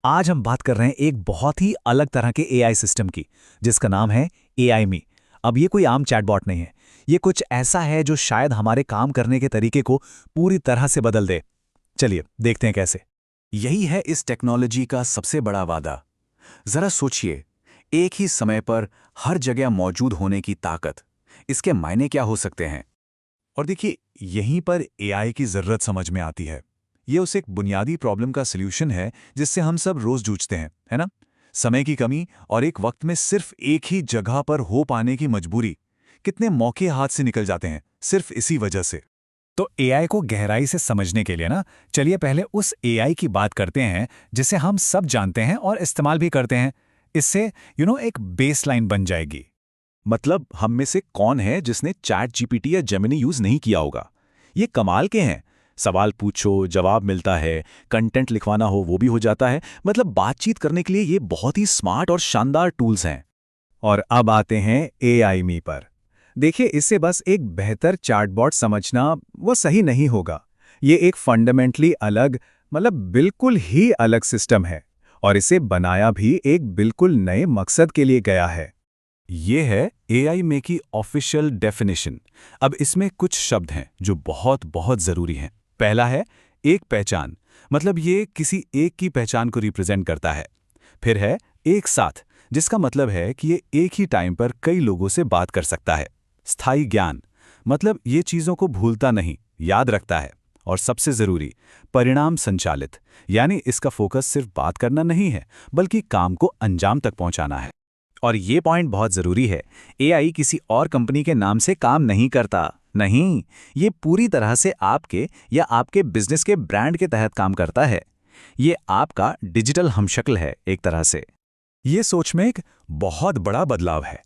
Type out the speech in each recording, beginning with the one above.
आज हम बात कर रहे हैं एक बहुत ही अलग तरह के एआई सिस्टम की, जिसका नाम है एआई मी। अब ये कोई आम चैटबॉट नहीं है। ये कुछ ऐसा है जो शायद हमारे काम करने के तरीके को पूरी तरह से बदल दे। चलिए देखते हैं कैसे। यही है इस टेक्नोलॉजी का सबसे बड़ा वादा। जरा सोचिए, एक ही समय पर हर जगह मौजूद होने की ताकत। इसके मायने क्या हो सकते हैं? और देखिए, यहीं पर एआई की ज़रूरत समझ में आती है। ये उस एक बुनियादी प्रॉब्लम का सॉल्यूशन है जिससे हम सब रोज़ जूझते हैं, है ना? समय की कमी और एक वक्त में सिर्फ एक ही जगह पर हो पाने की मजबूरी। कितने मौके हाथ से निकल जाते हैं सिर्फ इसी वजह से। तो एआई को गहराई से समझने के लिए ना, चलिए पहले उस एआई की बात करते हैं जिसे हम सब जानते हैं और इस्तेमाल भी करते हैं। इससे एक बेसलाइन बन जाएगी। मतलब हम में से कौन है जिसने चैट जीपीटी या जेमिनी यूज़ नहीं किया होगा? ये कमाल के हैं। सवाल पूछो, जवाब मिलता है, कंटेंट लिखवाना हो वो भी हो जाता है। मतलब बातचीत करने के लिए ये बहुत ही स्मार्ट और शानदार टूल्स हैं। और अब आते हैं एआई मी पर। देखिए, इससे बस एक बेहतर चैटबॉट समझना वो सही नहीं होगा। ये एक फंडामेंटली अलग, मतलब बिल्कुल ही अलग सिस्टम है, और इसे बनाया भी एक बिल्कुल नए मकसद के लिए गया है। ये है एआई में की ऑफिशियल डेफिनेशन। अब इसमें कुछ शब्द हैं जो बहुत बहुत ज़रूरी हैं। पहला है एक पहचान, मतलब ये किसी एक की पहचान को रिप्रेजेंट करता है। फिर है एक साथ, जिसका मतलब है कि ये एक ही टाइम पर कई लोगों से बात कर सकता है। स्थायी ज्ञान, मतलब ये चीज़ों को भूलता नहीं, याद रखता है। और सबसे ज़रूरी, परिणाम संचालित, यानी इसका फोकस सिर्फ बात करना नहीं है, बल्कि काम को अंजाम तक पहुंचाना है। और ये पॉइंट बहुत ज़रूरी है। एआई किसी और कंपनी के नाम से काम नहीं करता। नहीं, ये पूरी तरह से आपके या आपके बिजनेस के ब्रांड के तहत काम करता है। ये आपका डिजिटल हमशक्ल है एक तरह से। ये सोच में एक बहुत बड़ा बदलाव है।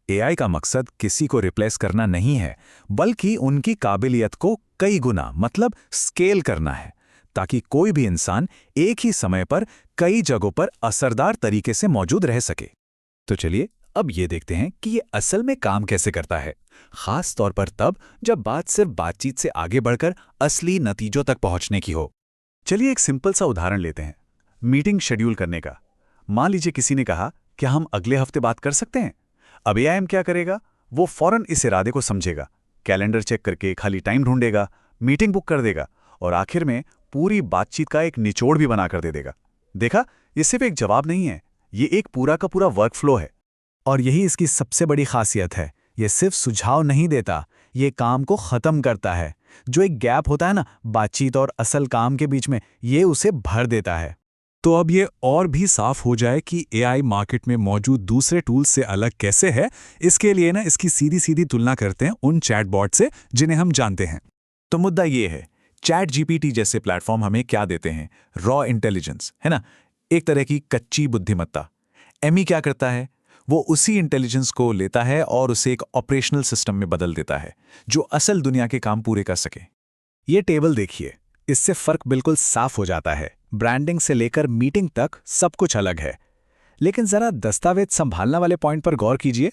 एआई का मकसद किसी को रिप्लेस करना नहीं है, बल्कि उनकी काबिलियत को कई गुना, मतलब स्केल करना है, ताकि कोई भी इंसान एक ही समय पर कई जगहों पर असरदार तरीके से मौजूद रह सके। तो चलिए अब ये देखते हैं कि ये असल में काम कैसे करता है, खास तौर पर तब जब बात सिर्फ बातचीत से आगे बढ़कर असली नतीजों तक पहुंचने की हो। चलिए एक सिंपल सा उदाहरण लेते हैं, मीटिंग शेड्यूल करने का। मान लीजिए किसी ने कहा, क्या हम अगले हफ्ते बात कर सकते हैं? अब एआई क्या करेगा? वो फौरन इस इरादे को समझेगा, कैलेंडर चेक करके खाली टाइम ढूंढेगा, मीटिंग बुक कर देगा और आखिर में पूरी बातचीत का एक निचोड़ भी बना कर दे देगा। देखा, ये सिर्फ एक जवाब नहीं है, ये एक पूरा का पूरा वर्कफ्लो है। और यही इसकी सबसे बड़ी खासियत है। ये सिर्फ सुझाव नहीं देता, ये काम को ख़त्म करता है। जो एक गैप होता है ना बातचीत और असल काम के बीच में, ये उसे भर देता है। तो अब ये और भी साफ हो जाए कि एआई मार्केट में मौजूद दूसरे टूल्स से अलग कैसे है, इसके लिए ना इसकी सीधी सीधी तुलना करते हैं उन चैटबॉट से जिन्हें हम जानते हैं। तो मुद्दा ये है, चैट जीपीटी जैसे प्लेटफॉर्म हमें क्या देते हैं? रॉ इंटेलिजेंस, है ना, एक तरह की कच्ची बुद्धिमत्ता। एमी क्या करता है? वो उसी इंटेलिजेंस को लेता है और उसे एक ऑपरेशनल सिस्टम में बदल देता है, जो असल दुनिया के काम पूरे कर सके। ये टेबल देखिए, इससे फर्क बिल्कुल साफ हो जाता है। ब्रांडिंग से लेकर मीटिंग तक सब कुछ अलग है। लेकिन जरा दस्तावेज संभालना वाले पॉइंट पर गौर कीजिए।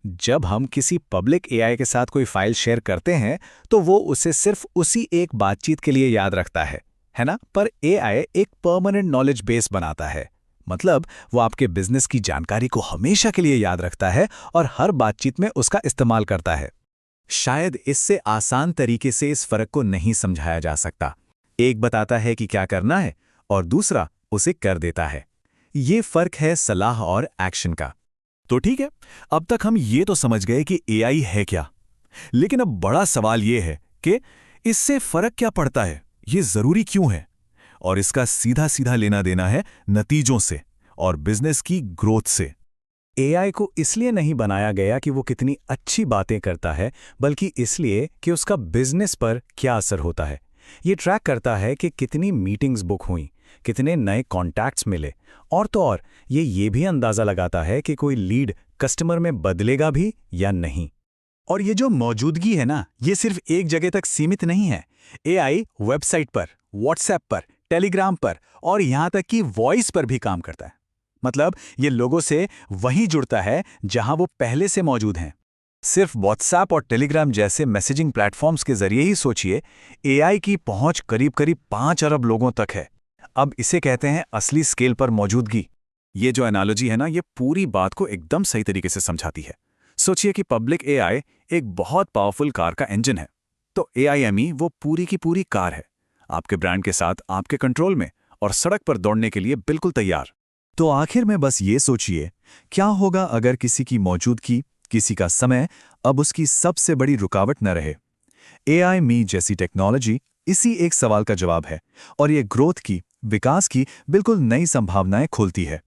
जब हम किसी पब्लिक एआई के साथ कोई फाइल शेयर करते हैं, तो वो उसे सिर्फ उसी एक बातचीत के लिए याद रखता है ना? पर एआई एक परमानेंट नॉलेज बेस बनाता है। मतलब वो आपके बिजनेस की जानकारी को हमेशा के लिए याद रखता है और हर बातचीत में उसका इस्तेमाल करता है। शायद इससे आसान तरीके से इस फर्क को नहीं समझाया जा सकता। एक बताता है कि क्या करना है और दूसरा उसे कर देता है। ये फर्क है सलाह और एक्शन का। तो ठीक है, अब तक हम ये तो समझ गए कि एआई है क्या, लेकिन अब बड़ा सवाल ये है कि इससे फर्क क्या पड़ता है, ये जरूरी क्यों है? और इसका सीधा सीधा लेना देना है नतीजों से और बिजनेस की ग्रोथ से। एआई को इसलिए नहीं बनाया गया कि वो कितनी अच्छी बातें करता है, बल्कि इसलिए कि उसका बिजनेस पर क्या असर होता है। ये ट्रैक करता है कि कितनी मीटिंग्स बुक हुई, कितने नए कॉन्टैक्ट्स मिले, और तो और ये भी अंदाज़ा लगाता है कि कोई लीड कस्टमर में बदलेगा भी या नहीं। और ये जो मौजूदगी है ना, ये सिर्फ एक जगह तक सीमित नहीं है। एआई वेबसाइट पर, व्हाट्सएप पर, टेलीग्राम पर और यहाँ तक कि वॉइस पर भी काम करता है। मतलब ये लोगों से वहीं जुड़ता है जहां वो पहले से मौजूद हैं। सिर्फ व्हाट्सएप और टेलीग्राम जैसे मैसेजिंग प्लेटफॉर्म्स के जरिए ही सोचिए, एआई की पहुंच करीब करीब 5 अरब लोगों तक है। अब इसे कहते हैं असली स्केल पर मौजूदगी। ये जो एनालॉजी है ना, ये पूरी बात को एकदम सही तरीके से समझाती है। सोचिए कि पब्लिक एआई एक बहुत पावरफुल कार का इंजन है, तो एआईएमई वो पूरी की पूरी कार है, आपके ब्रांड के साथ, आपके कंट्रोल में और सड़क पर दौड़ने के लिए बिल्कुल तैयार। तो आखिर में बस ये सोचिए, क्या होगा अगर किसी की मौजूदगी, किसी का समय अब उसकी सबसे बड़ी रुकावट न रहे। एआई मी जैसी टेक्नोलॉजी इसी एक सवाल का जवाब है, और ये ग्रोथ की, विकास की बिल्कुल नई संभावनाएं खोलती है।